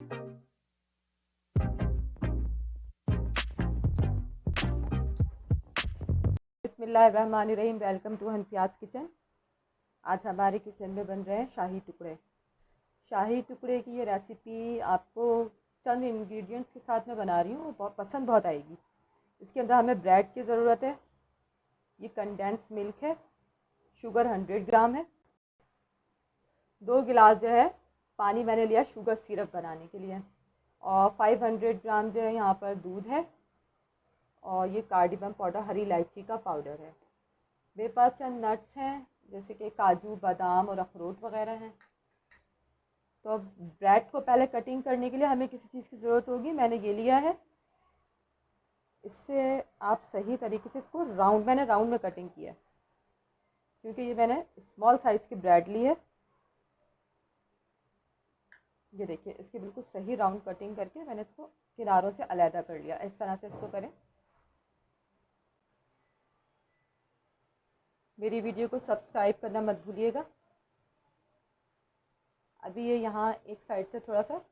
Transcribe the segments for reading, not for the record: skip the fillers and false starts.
बिस्मिल्लाहिर्रहमानिर्रहीम। Welcome to Hanfiya's kitchen. आज हमारे किचन में बन रहे हैं शाही टुकड़े। शाही टुकड़े की ये रेसिपी आपको चंद इंग्रेडिएंट्स के साथ मैं बना रही हूँ, बहुत पसंद बहुत आएगी। इसके अंदर हमें ब्रेड की ज़रूरत है, ये कंडेंस मिल्क है, शुगर 100 ग्राम है, 2 गिलास जो है पानी मैंने लिया शुगर सिरप बनाने के लिए, और 500 ग्राम जो है यहाँ पर दूध है, और ये कार्डिमम पाउडर हरी इलायची का पाउडर है। मेरे पास चंद नट्स हैं जैसे कि काजू, बादाम और अखरोट वगैरह हैं। तो अब ब्रेड को पहले कटिंग करने के लिए हमें किसी चीज़ की ज़रूरत होगी। मैंने ये लिया है, इससे आप सही तरीके से इसको मैंने राउंड में कटिंग किया है, क्योंकि ये मैंने स्मॉल साइज़ की ब्रेड ली है। ये देखिए, इसकी बिल्कुल सही राउंड कटिंग करके मैंने इसको किनारों से अलहदा कर लिया। इस तरह से इसको करें। मेरी वीडियो को सब्सक्राइब करना मत भूलिएगा। अभी ये यहाँ एक साइड से थोड़ा सा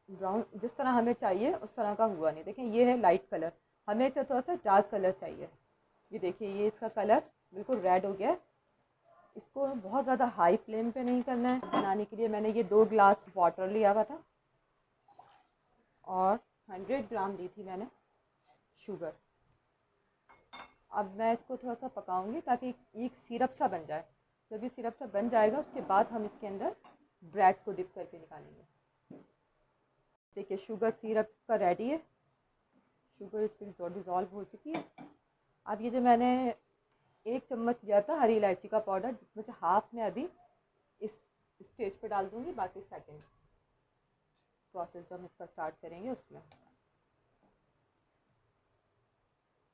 ब्राउन जिस तरह हमें चाहिए उस तरह का हुआ नहीं। देखें, ये है लाइट कलर, हमें इसे थोड़ा सा डार्क कलर चाहिए। ये देखिए, ये इसका कलर बिल्कुल रेड हो गया है। इसको बहुत ज़्यादा हाई फ्लेम पे नहीं करना है। बनाने के लिए मैंने ये 2 गिलास वाटर लिया हुआ था, और 100 ग्राम ली थी मैंने शुगर। अब मैं इसको थोड़ा सा पकाऊंगी ताकि एक सिरप सा बन जाए। जब ये सिरप सा बन जाएगा उसके बाद हम इसके अंदर ब्रेड को डिप करके निकालेंगे। देखिए, शुगर सिरप इसका रेडी है, शुगर इसकी डिज़ोल्व हो चुकी है। अब ये जो मैंने 1 चम्मच लिया था हरी इलायची का पाउडर, जिसमें से हाफ मैं अभी इस स्टेज पे डाल दूँगी, बाकी सेकेंड प्रोसेस जो हम इसका स्टार्ट करेंगे उसमें।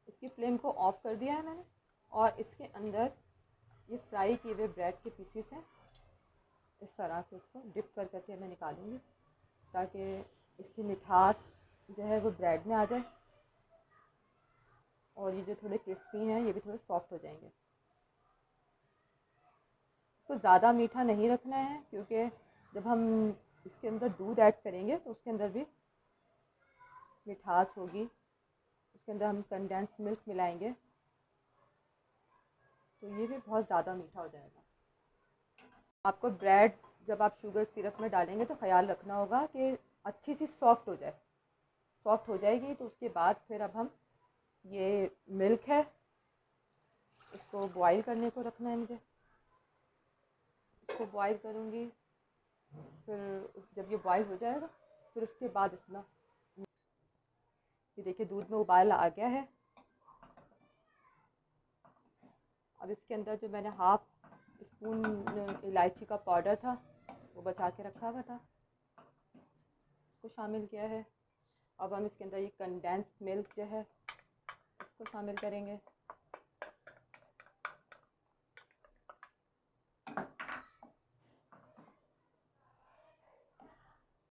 इसकी फ्लेम को ऑफ कर दिया है मैंने, और इसके अंदर ये फ्राई किए हुए ब्रेड के पीसीस हैं, इस तरह से इसको डिप कर करके मैं निकालूंगी, ताकि इसकी मिठास जो है वो ब्रेड में आ जाए, और ये जो थोड़े क्रिस्पी हैं ये भी थोड़े सॉफ्ट हो जाएंगे। इसको ज़्यादा मीठा नहीं रखना है, क्योंकि जब हम इसके अंदर दूध ऐड करेंगे तो उसके अंदर भी मिठास होगी। उसके अंदर हम कंडेंस मिल्क मिलाएंगे, तो ये भी बहुत ज़्यादा मीठा हो जाएगा। आपको ब्रेड जब आप शुगर सिरप में डालेंगे तो ख़याल रखना होगा कि अच्छी सी सॉफ्ट हो जाए। सॉफ्ट हो जाएगी तो उसके बाद फिर अब हम ये मिल्क है इसको बॉईल करने को रखना है मुझे। इसको बॉईल करूँगी, फिर जब ये बॉईल हो जाएगा फिर उसके बाद इसमें ये देखिए दूध में उबाल आ गया है। अब इसके अंदर जो मैंने हाफ स्पून इलायची का पाउडर था वो बचा के रखा हुआ था, उसको शामिल किया है। अब हम इसके अंदर ये कंडेंस मिल्क जो है इसको शामिल करेंगे।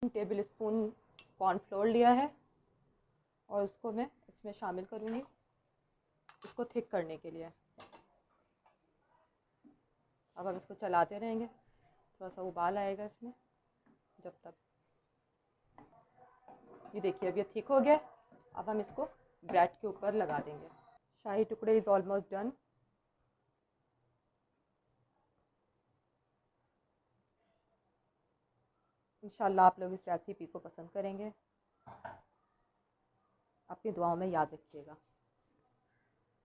टेबल स्पून कॉर्नफ्लोर लिया है, और उसको मैं इसमें शामिल करूँगी इसको थिक करने के लिए। अब हम इसको चलाते रहेंगे, थोड़ा सा उबाल आएगा इसमें जब तक। ये देखिए, अब ये थिक हो गया। अब हम इसको ब्रेड के ऊपर लगा देंगे। शाही टुकड़े इज़ ऑलमोस्ट डन। इंशाल्लाह आप लोग इस रेसिपी को पसंद करेंगे। अपनी दुआओं में याद रखिएगा।